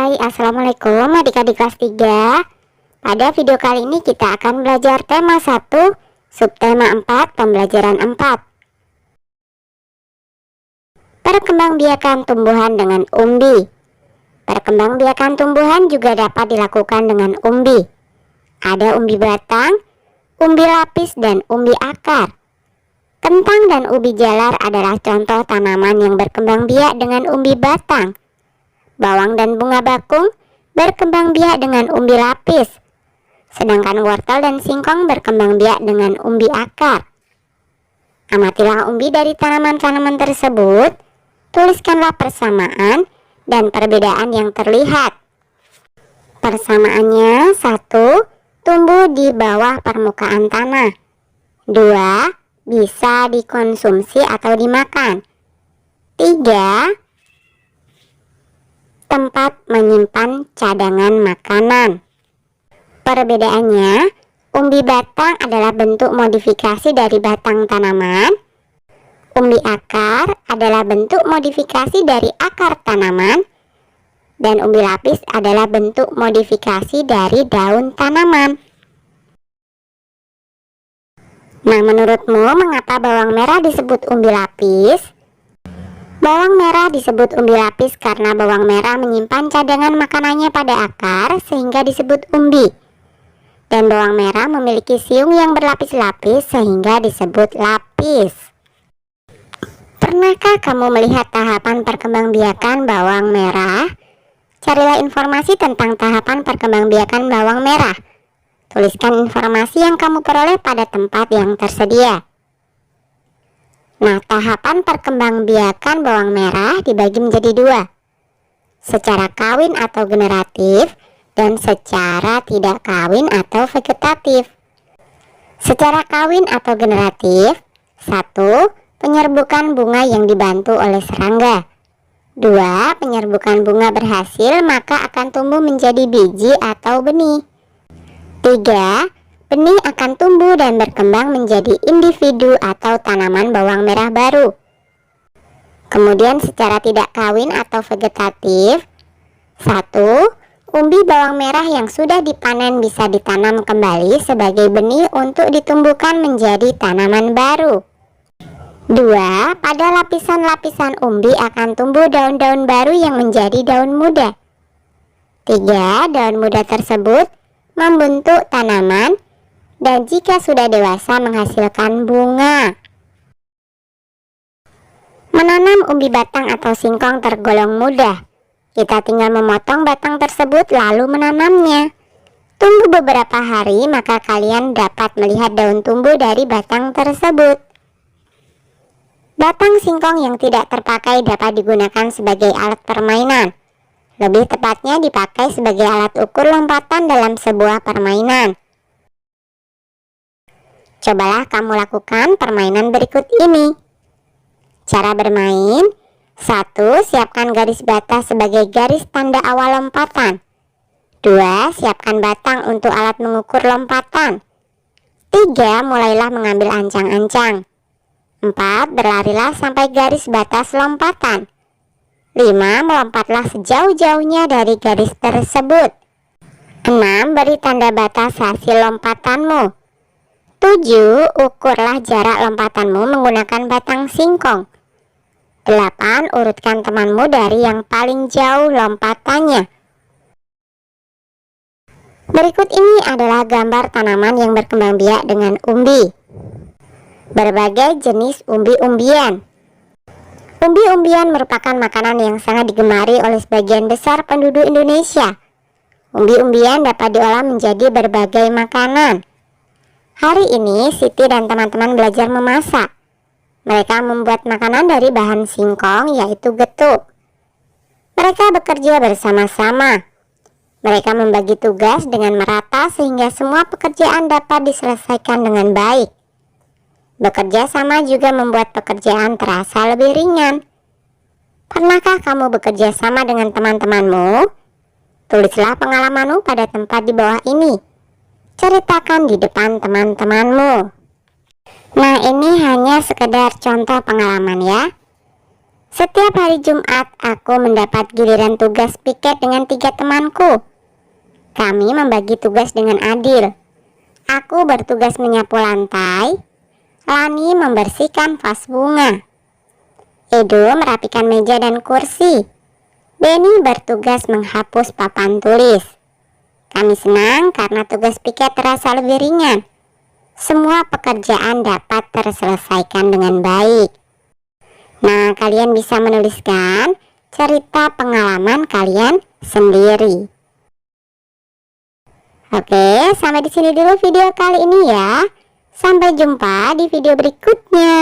Hai, Assalamualaikum adik-adik kelas 3. Pada video kali ini kita akan belajar tema 1, subtema 4, pembelajaran 4. Perkembangbiakan tumbuhan dengan umbi. Perkembangbiakan tumbuhan juga dapat dilakukan dengan umbi. Ada umbi batang, umbi lapis, dan umbi akar. Kentang dan ubi jalar adalah contoh tanaman yang berkembang biak dengan umbi batang. Bawang dan bunga bakung berkembang biak dengan umbi lapis, sedangkan wortel dan singkong berkembang biak dengan umbi akar. Amatilah umbi dari tanaman-tanaman tersebut, tuliskanlah persamaan dan perbedaan yang terlihat. Persamaannya: 1. Tumbuh di bawah permukaan tanah. 2. Bisa dikonsumsi atau dimakan. 3. Tempat menyimpan cadangan makanan. Perbedaannya, umbi batang adalah bentuk modifikasi dari batang tanaman. Umbi akar adalah bentuk modifikasi dari akar tanaman. Dan umbi lapis adalah bentuk modifikasi dari daun tanaman. Nah, menurutmu mengapa bawang merah disebut umbi lapis? Bawang merah disebut umbi lapis karena bawang merah menyimpan cadangan makanannya pada akar sehingga disebut umbi. Dan bawang merah memiliki siung yang berlapis-lapis sehingga disebut lapis. Pernahkah kamu melihat tahapan perkembangbiakan bawang merah? Carilah informasi tentang tahapan perkembangbiakan bawang merah. Tuliskan informasi yang kamu peroleh pada tempat yang tersedia. Nah, tahapan perkembangbiakan bawang merah dibagi menjadi 2. Secara kawin atau generatif dan secara tidak kawin atau vegetatif. Secara kawin atau generatif: 1. Penyerbukan bunga yang dibantu oleh serangga. 2. Penyerbukan bunga berhasil, maka akan tumbuh menjadi biji atau benih. 3. Benih akan tumbuh dan berkembang menjadi individu atau tanaman bawang merah baru. Kemudian secara tidak kawin atau vegetatif: 1. Umbi bawang merah yang sudah dipanen bisa ditanam kembali sebagai benih untuk ditumbuhkan menjadi tanaman baru. 2. Pada lapisan-lapisan umbi akan tumbuh daun-daun baru yang menjadi daun muda. 3. Daun muda tersebut membentuk tanaman dan jika sudah dewasa menghasilkan bunga. Menanam umbi batang atau singkong tergolong mudah. Kita tinggal memotong batang tersebut lalu menanamnya. Tunggu beberapa hari maka kalian dapat melihat daun tumbuh dari batang tersebut. Batang singkong yang tidak terpakai dapat digunakan sebagai alat permainan. Lebih tepatnya dipakai sebagai alat ukur lompatan dalam sebuah permainan. Cobalah kamu lakukan permainan berikut ini. Cara bermain: 1. Siapkan garis batas sebagai garis tanda awal lompatan. 2. Siapkan batang untuk alat mengukur lompatan. 3. Mulailah mengambil ancang-ancang. 4. Berlarilah sampai garis batas lompatan. 5. Melompatlah sejauh-jauhnya dari garis tersebut. 6. Beri tanda batas hasil lompatanmu. 7. Ukurlah jarak lompatanmu menggunakan batang singkong. 8. Urutkan temanmu dari yang paling jauh lompatannya. Berikut ini adalah gambar tanaman yang berkembang biak dengan umbi. Berbagai jenis umbi-umbian. Umbi-umbian merupakan makanan yang sangat digemari oleh sebagian besar penduduk Indonesia. Umbi-umbian dapat diolah menjadi berbagai makanan. Hari ini Siti dan teman-teman belajar memasak. Mereka membuat makanan dari bahan singkong, yaitu getuk. Mereka bekerja bersama-sama. Mereka membagi tugas dengan merata sehingga semua pekerjaan dapat diselesaikan dengan baik. Bekerja sama juga membuat pekerjaan terasa lebih ringan. Pernahkah kamu bekerja sama dengan teman-temanmu? Tulislah pengalamanmu pada tempat di bawah ini. Ceritakan di depan teman-temanmu. Nah, ini hanya sekedar contoh pengalaman ya. Setiap hari Jumat, aku mendapat giliran tugas piket dengan 3 temanku. Kami membagi tugas dengan adil. Aku bertugas menyapu lantai, Lani membersihkan vas bunga, Edo merapikan meja dan kursi, Benny bertugas menghapus papan tulis. Kami senang karena tugas piket terasa lebih ringan. Semua pekerjaan dapat terselesaikan dengan baik. Nah, kalian bisa menuliskan cerita pengalaman kalian sendiri. Oke, sampai di sini dulu video kali ini ya. Sampai jumpa di video berikutnya.